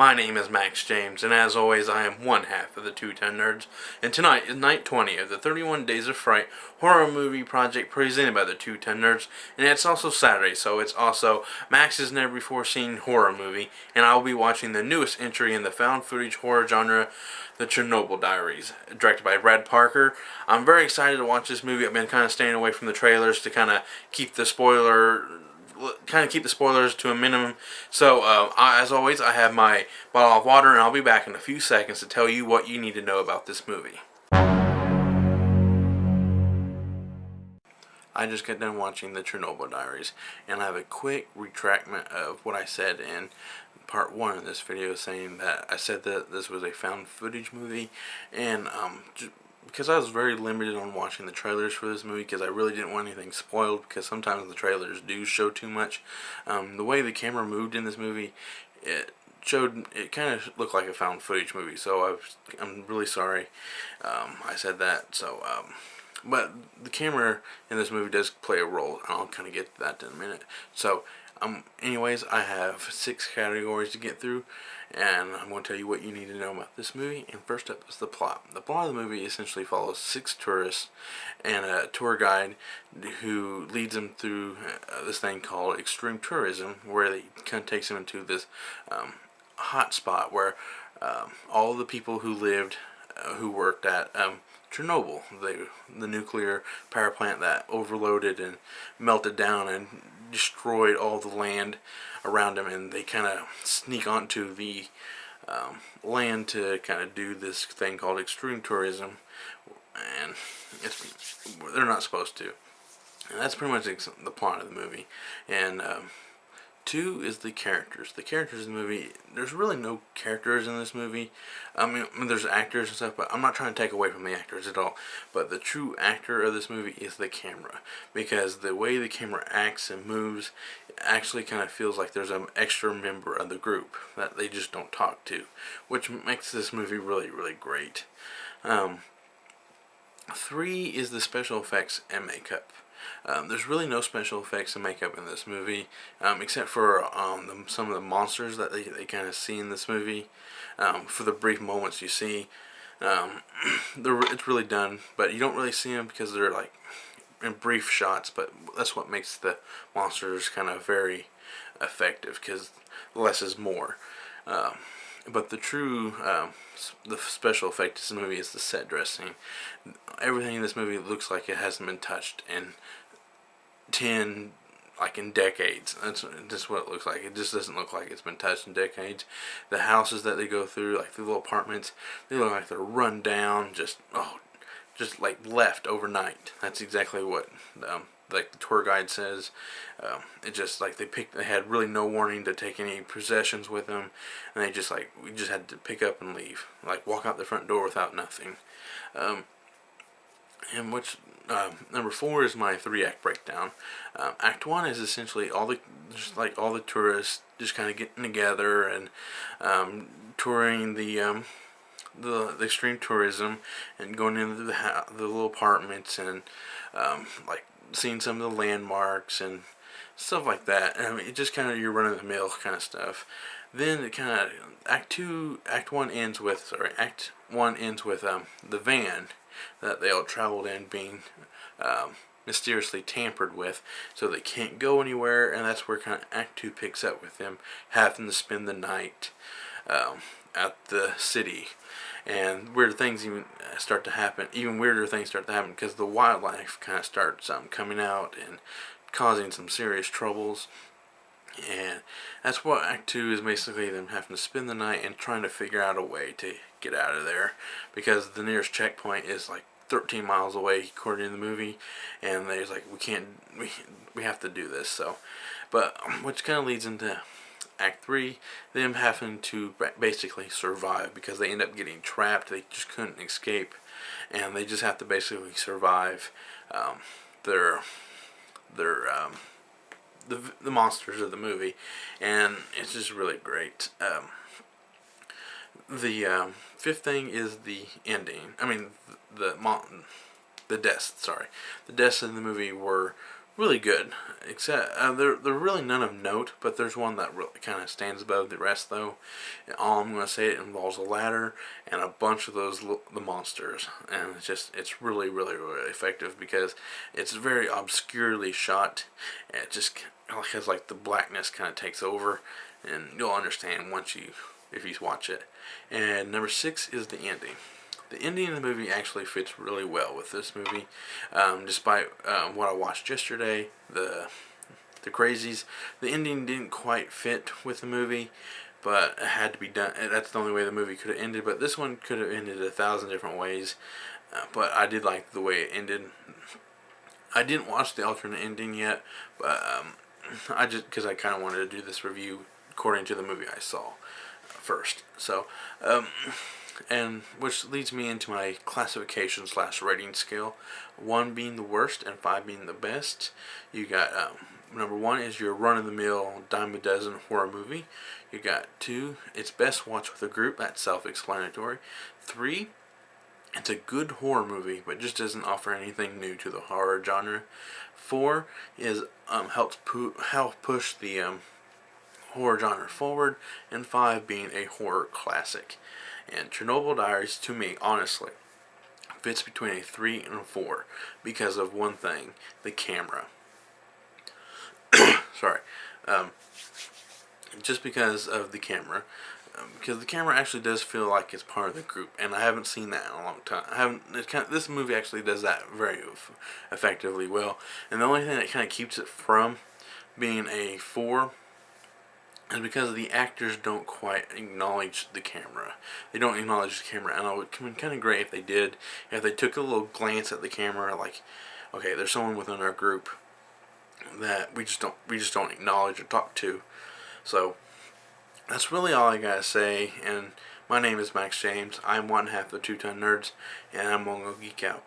My name is Max James, and as always, I am one half of the TTN Nerds, and tonight is night 20 of the 31 Days of Fright horror movie project presented by the TTN Nerds, and it's also Saturday, so it's also Max's never-before-seen horror movie, and I'll be watching the newest entry in the found footage horror genre, the Chernobyle Diaries, directed by Brad Parker. I'm very excited to watch this movie. I've been kind of staying away from the trailers to kind of keep the spoilers to a minimum. So, as always, I have my bottle of water, and I'll be back in a few seconds to tell you what you need to know about this movie. I just got done watching the Chernobyle Diaries, and I have a quick retractment of what I said in part 1 of this video, saying that I said that this was a found footage movie, and because I was very limited on watching the trailers for this movie, because I really didn't want anything spoiled, because sometimes the trailers do show too much. The way the camera moved in this movie, it kind of looked like a found footage movie, so I'm really sorry I said that. So but the camera in this movie does play a role, and I'll kind of get to that in a minute. So anyways, I have 6 categories to get through, and I'm going to tell you what you need to know about this movie. And first up is the plot. The plot of the movie essentially follows 6 tourists and a tour guide who leads them through this thing called extreme tourism, where they kind of takes them into this hot spot where all the people who lived, who worked at Chernobyl, the nuclear power plant that overloaded and melted down and destroyed all the land around them, and they kind of sneak onto the land to kind of do this thing called extreme tourism, and they're not supposed to. And that's pretty much the plot of the movie. And 2 is the characters. The characters in the movie, there's really no characters in this movie. I mean, there's actors and stuff, but I'm not trying to take away from the actors at all. But the true actor of this movie is the camera, because the way the camera acts and moves actually kind of feels like there's an extra member of the group that they just don't talk to, which makes this movie really, really great. 3 is the special effects and makeup. There's really no special effects and makeup in this movie, except for some of the monsters that they kind of see in this movie. For the brief moments you see, it's really done, but you don't really see them because they're like in brief shots. But that's what makes the monsters kind of very effective, because less is more. But the true the special effect of this movie is the set dressing. Everything in this movie looks like it hasn't been touched in in decades. That's just what it looks like. It just doesn't look like it's been touched in decades. The houses that they go through, like the little apartments, they look like they're run down, just like left overnight. That's exactly what like the tour guide says. It just like they had really no warning to take any possessions with them, and we just had to pick up and leave, like walk out the front door without nothing. And number 4 is my 3-act breakdown. Act 1 is essentially all the tourists just kind of getting together and touring the extreme tourism and going into the little apartments and like seeing some of the landmarks and stuff like that. I mean, it just kind of your run-of-the-mill kind of stuff. Then it kind of Act 1 ends with the van that they all traveled in being mysteriously tampered with, so they can't go anywhere, and that's where kind of Act 2 picks up with them having to spend the night at the city, and weird things start to happen. Even weirder things start to happen because the wildlife kind of starts coming out and causing some serious troubles. And that's what Act 2 is, basically them having to spend the night and trying to figure out a way to get out of there, because the nearest checkpoint is like 13 miles away according to the movie, and they're like, we have to do this. So, but which kind of leads into Act 3, them having to basically survive, because they end up getting trapped. They just couldn't escape, and they just have to basically survive the monsters of the movie, and it's just really great. The 5th thing is the ending. I mean, the deaths. Sorry, the deaths in the movie were really good. Except they're really none of note, but there's one that really kind of stands above the rest, though. And all I'm going to say, it involves a ladder and a bunch of the monsters, and it's really really effective because it's very obscurely shot. And it just has like the blackness kind of takes over, and you'll understand once you if you watch it. And number 6 is the ending. The ending of the movie actually fits really well with this movie, despite what I watched yesterday, the crazies. The ending didn't quite fit with the movie, but it had to be done. That's the only way the movie could have ended. But this one could have ended 1,000 different ways. But I did like the way it ended. I didn't watch the alternate ending yet, but I just because I kind of wanted to do this review according to the movie I saw first. So. And which leads me into my classification / rating scale. 1 being the worst and 5 being the best. You got number 1 is your run-of-the-mill dime a dozen horror movie. You got 2, it's best watched with a group. That's self-explanatory. 3, it's a good horror movie but just doesn't offer anything new to the horror genre. 4 is help push the horror genre forward, and 5 being a horror classic. And Chernobyle Diaries, to me, honestly, fits between a 3 and a 4 because of one thing: the camera. Sorry. Just because of the camera. Because the camera actually does feel like it's part of the group, and I haven't seen that in a long time. This movie actually does that very effectively well, and the only thing that kind of keeps it from being a 4 is because the actors don't quite acknowledge the camera. They don't acknowledge the camera, and it would come in kind of great if they did. If they took a little glance at the camera, like, okay, there's someone within our group that we just don't acknowledge or talk to. So that's really all I gotta say. And my name is Max James. I'm one half of the 2 Ton Nerds, and I'm gonna go geek out.